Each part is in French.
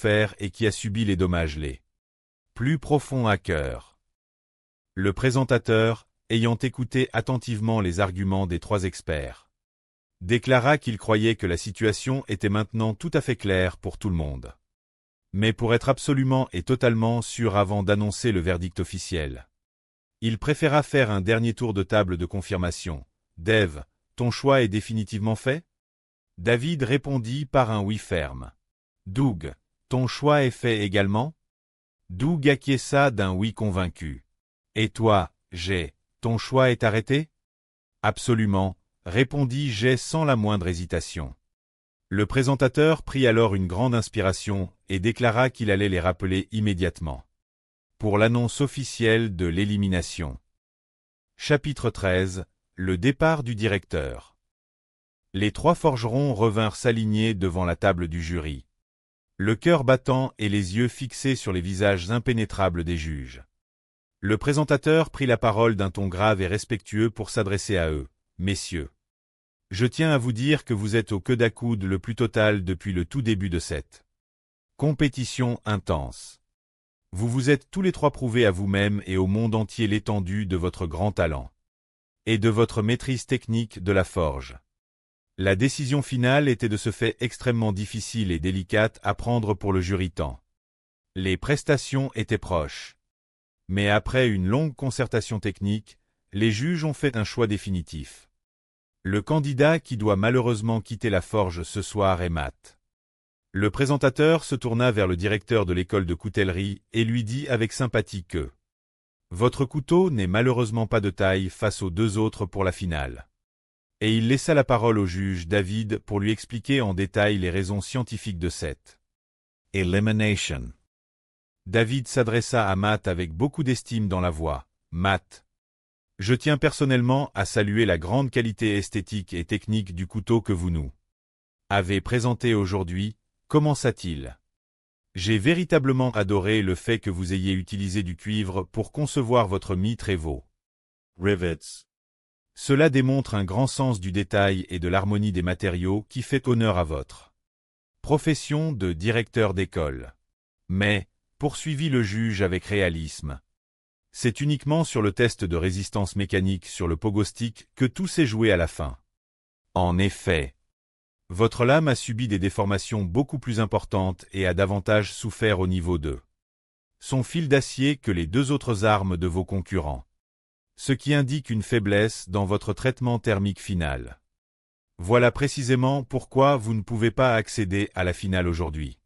souffert et qui a subi les dommages les plus profonds à cœur. Le présentateur, ayant écouté attentivement les arguments des trois experts, déclara qu'il croyait que la situation était maintenant tout à fait claire pour tout le monde. Mais pour être absolument et totalement sûr avant d'annoncer le verdict officiel, il préféra faire un dernier tour de table de confirmation. « Dave, ton choix est définitivement fait ?» David répondit par un oui ferme. « Doug, ton choix est fait également ?» Doug acquiesça d'un oui convaincu. « Et toi, Jay, ton choix est arrêté ?» « Absolument, » répondit Jay sans la moindre hésitation. Le présentateur prit alors une grande inspiration et déclara qu'il allait les rappeler immédiatement pour l'annonce officielle de l'élimination. Chapitre 13. Le départ du directeur. Les trois forgerons revinrent s'aligner devant la table du jury, le cœur battant et les yeux fixés sur les visages impénétrables des juges. Le présentateur prit la parole d'un ton grave et respectueux pour s'adresser à eux. « Messieurs, je tiens à vous dire que vous êtes au coude à coude le plus total depuis le tout début de cette compétition intense. Vous vous êtes tous les trois prouvés à vous-même et au monde entier l'étendue de votre grand talent et de votre maîtrise technique de la forge. La décision finale était de ce fait extrêmement difficile et délicate à prendre pour le jury tant les prestations étaient proches. Mais après une longue concertation technique, les juges ont fait un choix définitif. Le candidat qui doit malheureusement quitter la forge ce soir est Matt. Le présentateur se tourna vers le directeur de l'école de coutellerie et lui dit avec sympathie que votre couteau n'est malheureusement pas de taille face aux deux autres pour la finale. Et il laissa la parole au juge David pour lui expliquer en détail les raisons scientifiques de cette elimination. David s'adressa à Matt avec beaucoup d'estime dans la voix. « Matt, je tiens personnellement à saluer la grande qualité esthétique et technique du couteau que vous nous avez présenté aujourd'hui. Commença-t-il. J'ai véritablement adoré le fait que vous ayez utilisé du cuivre pour concevoir votre mitre et vos rivets. Cela démontre un grand sens du détail et de l'harmonie des matériaux qui fait honneur à votre profession de directeur d'école. Mais, poursuivit le juge avec réalisme, c'est uniquement sur le test de résistance mécanique sur le pogo stick que tout s'est joué à la fin. En effet, votre lame a subi des déformations beaucoup plus importantes et a davantage souffert au niveau de son fil d'acier que les deux autres armes de vos concurrents, ce qui indique une faiblesse dans votre traitement thermique final. Voilà précisément pourquoi vous ne pouvez pas accéder à la finale aujourd'hui.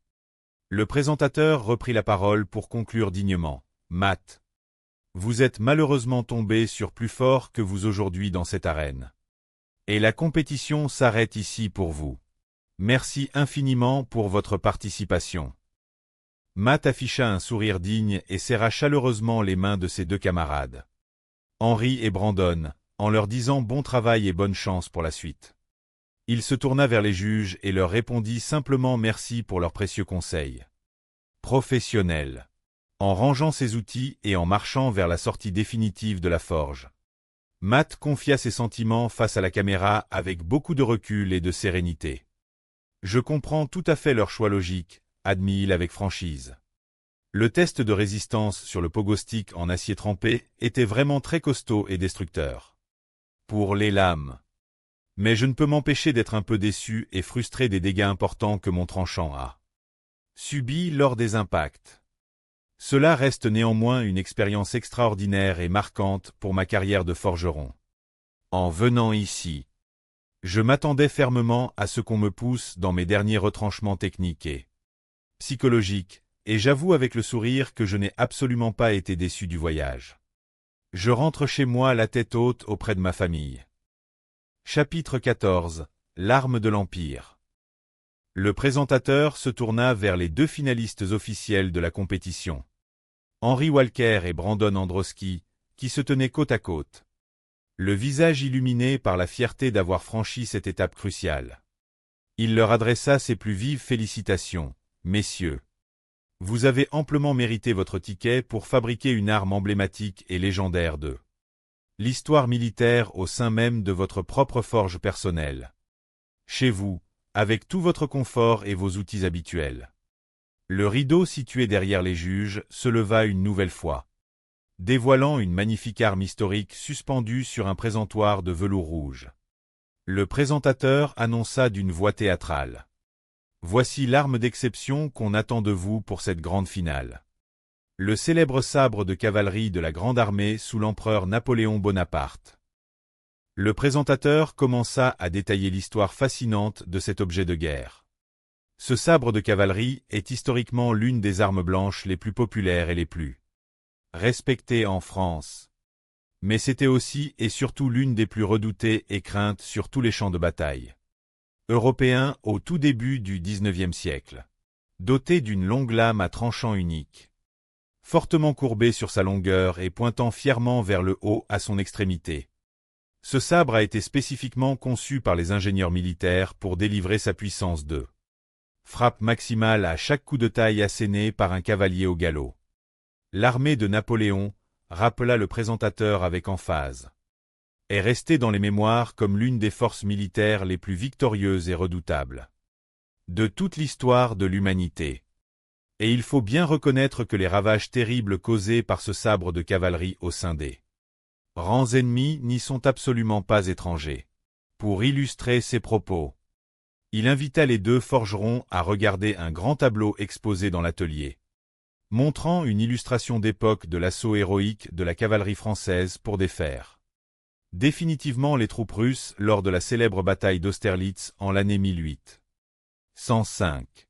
Le présentateur reprit la parole pour conclure dignement. « Matt, vous êtes malheureusement tombé sur plus fort que vous aujourd'hui dans cette arène. Et la compétition s'arrête ici pour vous. Merci infiniment pour votre participation. » Matt afficha un sourire digne et serra chaleureusement les mains de ses deux camarades, Henry et Brandon, en leur disant bon travail et bonne chance pour la suite. Il se tourna vers les juges et leur répondit simplement merci pour leurs précieux conseils professionnels. En rangeant ses outils et en marchant vers la sortie définitive de la forge, Matt confia ses sentiments face à la caméra avec beaucoup de recul et de sérénité. « Je comprends tout à fait leur choix logique », admit-il avec franchise. Le test de résistance sur le pogo stick en acier trempé était vraiment très costaud et destructeur pour les lames. Mais je ne peux m'empêcher d'être un peu déçu et frustré des dégâts importants que mon tranchant a subis lors des impacts. Cela reste néanmoins une expérience extraordinaire et marquante pour ma carrière de forgeron. En venant ici, je m'attendais fermement à ce qu'on me pousse dans mes derniers retranchements techniques et psychologiques, et j'avoue avec le sourire que je n'ai absolument pas été déçu du voyage. Je rentre chez moi la tête haute auprès de ma famille. Chapitre 14. L'arme de l'Empire. Le présentateur se tourna vers les deux finalistes officiels de la compétition, Henry Walker et Brandon Androski, qui se tenaient côte à côte, le visage illuminé par la fierté d'avoir franchi cette étape cruciale. Il leur adressa ses plus vives félicitations. « Messieurs, vous avez amplement mérité votre ticket pour fabriquer une arme emblématique et légendaire de l'histoire militaire au sein même de votre propre forge personnelle. Chez vous, avec tout votre confort et vos outils habituels. Le rideau situé derrière les juges se leva une nouvelle fois, dévoilant une magnifique arme historique suspendue sur un présentoir de velours rouge. Le présentateur annonça d'une voix théâtrale. Voici l'arme d'exception qu'on attend de vous pour cette grande finale. Le célèbre sabre de cavalerie de la Grande Armée sous l'empereur Napoléon Bonaparte. Le présentateur commença à détailler l'histoire fascinante de cet objet de guerre. Ce sabre de cavalerie est historiquement l'une des armes blanches les plus populaires et les plus respectées en France. Mais c'était aussi et surtout l'une des plus redoutées et craintes sur tous les champs de bataille européens au tout début du XIXe siècle. Doté d'une longue lame à tranchant unique, fortement courbée sur sa longueur et pointant fièrement vers le haut à son extrémité. Ce sabre a été spécifiquement conçu par les ingénieurs militaires pour délivrer sa puissance de frappe maximale à chaque coup de taille asséné par un cavalier au galop. L'armée de Napoléon, rappela le présentateur avec emphase, est restée dans les mémoires comme l'une des forces militaires les plus victorieuses et redoutables de toute l'histoire de l'humanité. Et il faut bien reconnaître que les ravages terribles causés par ce sabre de cavalerie au sein des rangs ennemis n'y sont absolument pas étrangers. Pour illustrer ses propos, il invita les deux forgerons à regarder un grand tableau exposé dans l'atelier, montrant une illustration d'époque de l'assaut héroïque de la cavalerie française pour défaire définitivement les troupes russes lors de la célèbre bataille d'Austerlitz en l'année 1805.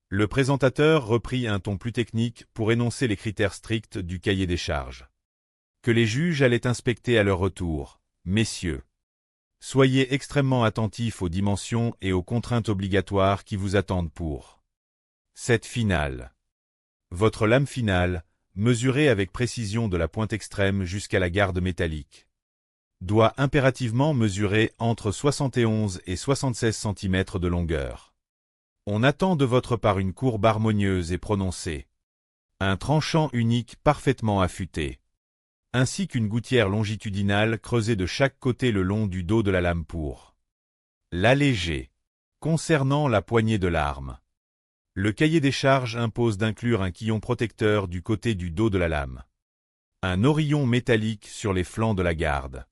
Le présentateur reprit un ton plus technique pour énoncer les critères stricts du cahier des charges, que les juges allaient inspecter à leur retour. Messieurs, soyez extrêmement attentifs aux dimensions et aux contraintes obligatoires qui vous attendent pour cette finale. Votre lame finale, mesurée avec précision de la pointe extrême jusqu'à la garde métallique, doit impérativement mesurer entre 71 et 76 cm de longueur. On attend de votre part une courbe harmonieuse et prononcée, un tranchant unique parfaitement affûté, ainsi qu'une gouttière longitudinale creusée de chaque côté le long du dos de la lame pour l'alléger. Concernant la poignée de l'arme, le cahier des charges impose d'inclure un quillon protecteur du côté du dos de la lame, un orillon métallique sur les flancs de la garde,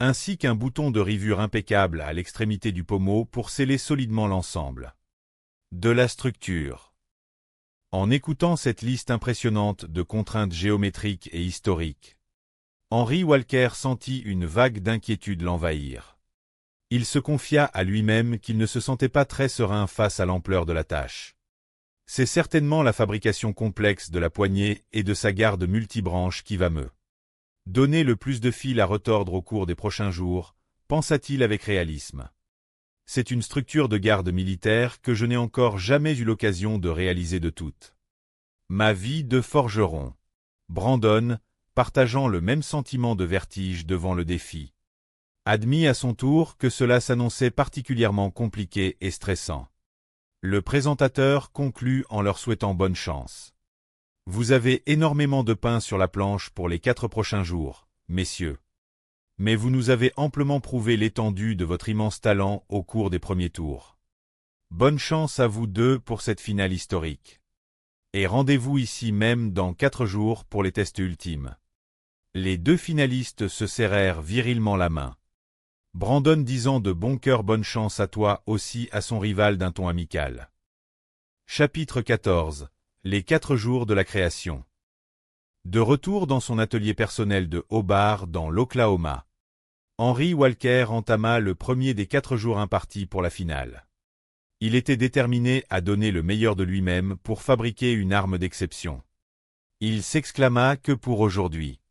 ainsi qu'un bouton de rivure impeccable à l'extrémité du pommeau pour sceller solidement l'ensemble de la structure. En écoutant cette liste impressionnante de contraintes géométriques et historiques, Henry Walker sentit une vague d'inquiétude l'envahir. Il se confia à lui-même qu'il ne se sentait pas très serein face à l'ampleur de la tâche. C'est certainement la fabrication complexe de la poignée et de sa garde multibranche qui va me donner le plus de fil à retordre au cours des prochains jours, pensa-t-il avec réalisme. C'est une structure de garde militaire que je n'ai encore jamais eu l'occasion de réaliser de toute ma vie de forgeron. Brandon, partageant le même sentiment de vertige devant le défi, admit à son tour que cela s'annonçait particulièrement compliqué et stressant. Le présentateur conclut en leur souhaitant bonne chance. Vous avez énormément de pain sur la planche pour les 4 prochains jours, messieurs. Mais vous nous avez amplement prouvé l'étendue de votre immense talent au cours des premiers tours. Bonne chance à vous deux pour cette finale historique. Et rendez-vous ici même dans 4 jours pour les tests ultimes. Les deux finalistes se serrèrent virilement la main. Brandon disant de bon cœur bonne chance à toi aussi à son rival d'un ton amical. Chapitre 14. Les 4 jours de la création. De retour dans son atelier personnel de Hobart dans l'Oklahoma, Henry Walker entama le premier des 4 jours impartis pour la finale. Il était déterminé à donner le meilleur de lui-même pour fabriquer une arme d'exception. Il s'exclama que pour aujourd'hui,